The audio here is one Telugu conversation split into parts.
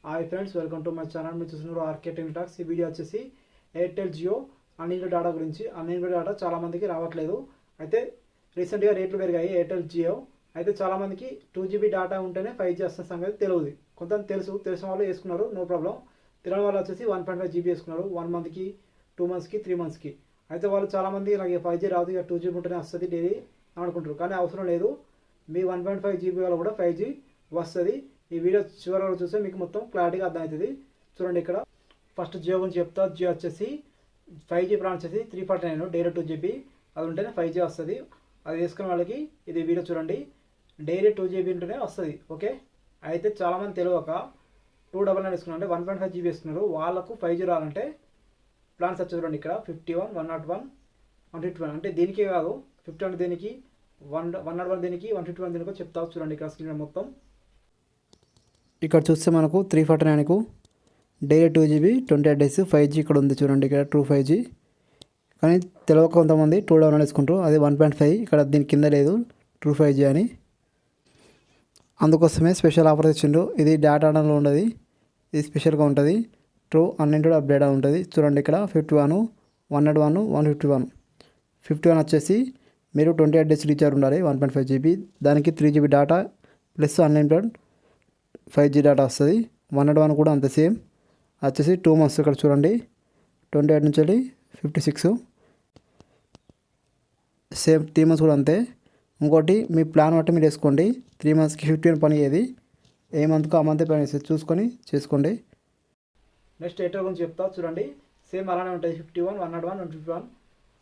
Hi friends, welcome to my channel. మీరు చూస్తున్నారు ఆర్కే టాక్స్. ఈ వీడియో వచ్చేసి ఎయిర్టెల్ జియో అన్లిమిటెడ్ డేటా గురించి. అన్లిమిటెడ్ డేటా చాలామందికి రావట్లేదు. అయితే రీసెంట్గా రేట్లు పెరిగాయి ఎయిర్టెల్ జియో. అయితే చాలామందికి 2GB డేటా ఉంటేనే 5G వస్తున్న సంగతి తెలియదు. కొంతమంది తెలిసిన వాళ్ళు వేసుకున్నారు, నో ప్రాబ్లం. తెలియని వాళ్ళు వచ్చేసి 1.5GB వేసుకున్నారు 1 మంత్కి, 2 మంత్స్కి, 3 మంత్స్కి. అయితే వాళ్ళు చాలామంది నాకు 5G రాదు, ఇక 2GB ఉంటేనే వస్తుంది డైలీ అనుకుంటారు. కానీ అవసరం లేదు, మీ 1.5GB వల్ల కూడా 5G వస్తుంది. ఈ వీడియో చివరి వరకు చూస్తే మీకు మొత్తం క్లారిటీగా అర్థమవుతుంది. చూడండి, ఇక్కడ ఫస్ట్ జియో గురించి చెప్తా. జియో వచ్చేసి 5G ప్లాన్ వచ్చేసి 349 డైలీ 2GB. అది ఉంటేనే 5G వస్తుంది. అది వేసుకున్న వాళ్ళకి ఇది వీడియో చూడండి, డైలీ 2GB ఉంటేనే వస్తుంది. ఓకే. అయితే చాలామంది తెలియక 299 వేసుకున్నారు, అంటే 1.5GB వేసుకున్నారు. వాళ్ళకు 5G రావాలంటే ప్లాన్స్ వచ్చి చూడండి, ఇక్కడ 51, 101, 151. అంటే దీనికి కాదు, 51 దీనికి, 101 దీనికి, 151 దీనికి చెప్తా. చూడండి ఇక్కడ స్క్రీన్ మొత్తం. ఇక్కడ చూస్తే మనకు 349కు డైలీ 2GB 28 డేస్ 5G ఇక్కడ ఉంది. చూడండి, ఇక్కడ ట్రూ 5G. కానీ తెలియక కొంతమంది 299 వేసుకుంటారు, అది 1.5. ఇక్కడ దీని కింద లేదు ట్రూ 5G అని. అందుకోసమే స్పెషల్ ఆఫర్ ఇచ్చిండ్రు. ఇది డేటా ఆడంలో ఉండదు, ఇది స్పెషల్గా ఉంటుంది. ట్రూ అన్లిమిటెడ్ అప్డేట్ ఉంటుంది. చూడండి, ఇక్కడ 51, 101, 151. 51 వచ్చేసి మీరు 28 డేస్ రీఛార్జ్ ఉండాలి, 1.5GB. దానికి 3GB data plus unlimited 5G data వస్తుంది. 101 కూడా అంతే సేమ్, వచ్చేసి 2 మంత్స్. ఇక్కడ చూడండి, 28 నుంచి వెళ్ళి 56 సేమ్. 3 మంత్స్ కూడా అంతే. ఇంకోటి మీ ప్లాన్ బట్టి మీరు వేసుకోండి. 3 మంత్స్కి 51 పని అయ్యేది, ఏ మంత్కి ఆ మంత్ ప్లాన్ వేసేది చూసుకొని చేసుకోండి. నెక్స్ట్ ఎయిర్టెల్ గురించి చెప్తా. చూడండి, సేమ్ అలానే ఉంటుంది. 51, 101, 151.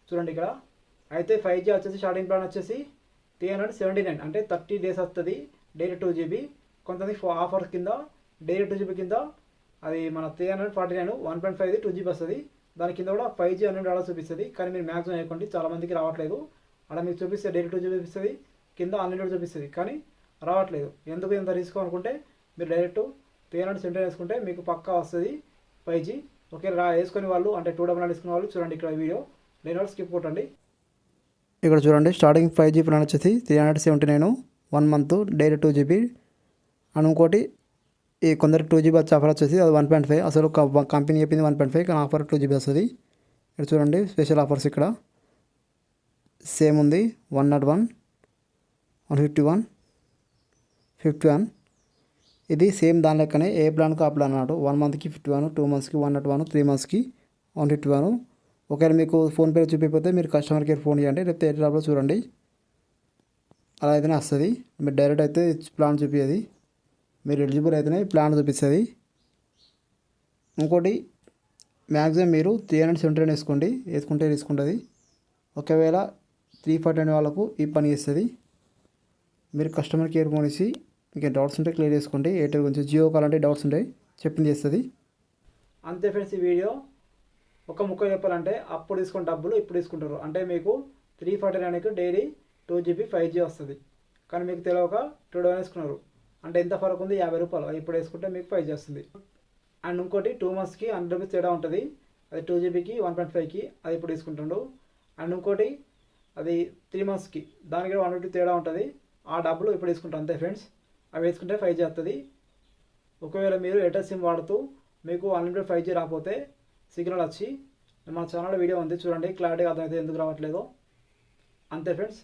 చూడండి ఇక్కడ. అయితే 5G వచ్చేసి స్టార్టింగ్ ప్లాన్ వచ్చేసి 379, అంటే 30 డేస్ వస్తుంది డైలీ 2GB. కొంతమంది ఆఫర్ కింద డైలీ 2GB కింద అది మన 349 1.5 2GB వస్తుంది. దాని కింద కూడా 5G $100 చూపిస్తుంది. కానీ మీరు మ్యాక్సిమం వేయకండి, చాలామందికి రావట్లేదు. అక్కడ మీకు చూపిస్తే డైలీ 2GB చూపిస్తుంది, కింద అన్లిమిటెడ్ చూపిస్తుంది, కానీ రావట్లేదు. ఎందుకు ఇంత రిస్క్ అనుకుంటే మీరు డైరెక్ట్ 379 వేసుకుంటే మీకు పక్కా వస్తుంది 5G. ఓకే, వేసుకునే వాళ్ళు, అంటే 299 వేసుకునే వాళ్ళు చూడండి ఇక్కడ వీడియో, లేని వాళ్ళు స్కిప్ కొట్టండి. ఇక్కడ చూడండి, స్టార్టింగ్ 5G ప్లాన్ వచ్చేసి 379 1 మంత్ డైలీ 2GB. అండ్ ఇంకోటి ఈ కొందరికి 2GB వచ్చే ఆఫర్ వచ్చేసి అది 1.5. అసలు కంపెనీ చెప్పింది 1.5, కానీ ఆఫర్ 2GB వస్తుంది. ఇక్కడ చూడండి, స్పెషల్ ఆఫర్స్ ఇక్కడ సేమ్ ఉంది. 101, 151, 51. ఇది సేమ్ దాని లెక్కనే, ఏ ప్లాన్కి ఆ ప్లాన్ అన్నట్టు. 1 మంత్కి 51, 2 మంత్స్కి 101, 3 మంత్స్కి 151. ఒకవేళ మీకు ఫోన్పే చూపిపోతే మీరు కస్టమర్ కేర్ ఫోన్ చేయండి, లేకపోతే ఎయిర్టెల్లో చూడండి, అలా అయితేనే వస్తుంది. మీరు డైరెక్ట్ అయితే ప్లాన్ చూపించేది, మీరు ఎలిజిబుల్ అయితేనే ప్లాన్ చూపిస్తుంది. ఇంకోటి మ్యాక్సిమం మీరు 379 వేసుకుంటే తీసుకుంటుంది. ఒకవేళ 349 వాళ్ళకు ఈ పని చేస్తుంది. మీరు కస్టమర్ కేర్ ఫోన్ ఇచ్చి మీకు డౌట్స్ ఉంటే క్లియర్ చేసుకోండి. ఎయిర్టెల్ గురించి, జియో కావాలంటే డౌట్స్ ఉంటాయి, చెప్పింది చేస్తుంది. అంతే ఫ్రెండ్స్, ఈ వీడియో ఒక ముక్క చెప్పాలంటే అప్పుడు తీసుకున్న డబ్బులు ఇప్పుడు తీసుకుంటారు. అంటే మీకు 349కి డైలీ 2GB 5G వస్తుంది, కానీ మీకు తెలియక 299 వేసుకున్నారు. అంటే ఎంత ఫరక్ ఉంది, 50 రూపాయలు. ఇప్పుడు వేసుకుంటే మీకు 5G వస్తుంది. అండ్ ఇంకోటి 2 మంత్స్కి 100 రూపీస్ తేడా ఉంటుంది. అది 2GBకి 1.5కి, అది ఇప్పుడు తీసుకుంటుండు. అండ్ ఇంకోటి అది 3 మంత్స్కి, దానికి 150 తేడా ఉంటుంది. ఆ డబ్బులు ఇప్పుడు తీసుకుంటాం. అంతే ఫ్రెండ్స్, అవి వేసుకుంటే 5G వస్తుంది. ఒకవేళ మీరు ఎయిర్టెల్ సిమ్ వాడుతూ మీకు అన్లిమిటెడ్ 5G రాకపోతే సిగ్నల్ వచ్చి మన ఛానల్ వీడియో ఉంది చూడండి, క్లారిటీగా అర్థమైతే ఎందుకు రావట్లేదో. అంతే ఫ్రెండ్స్.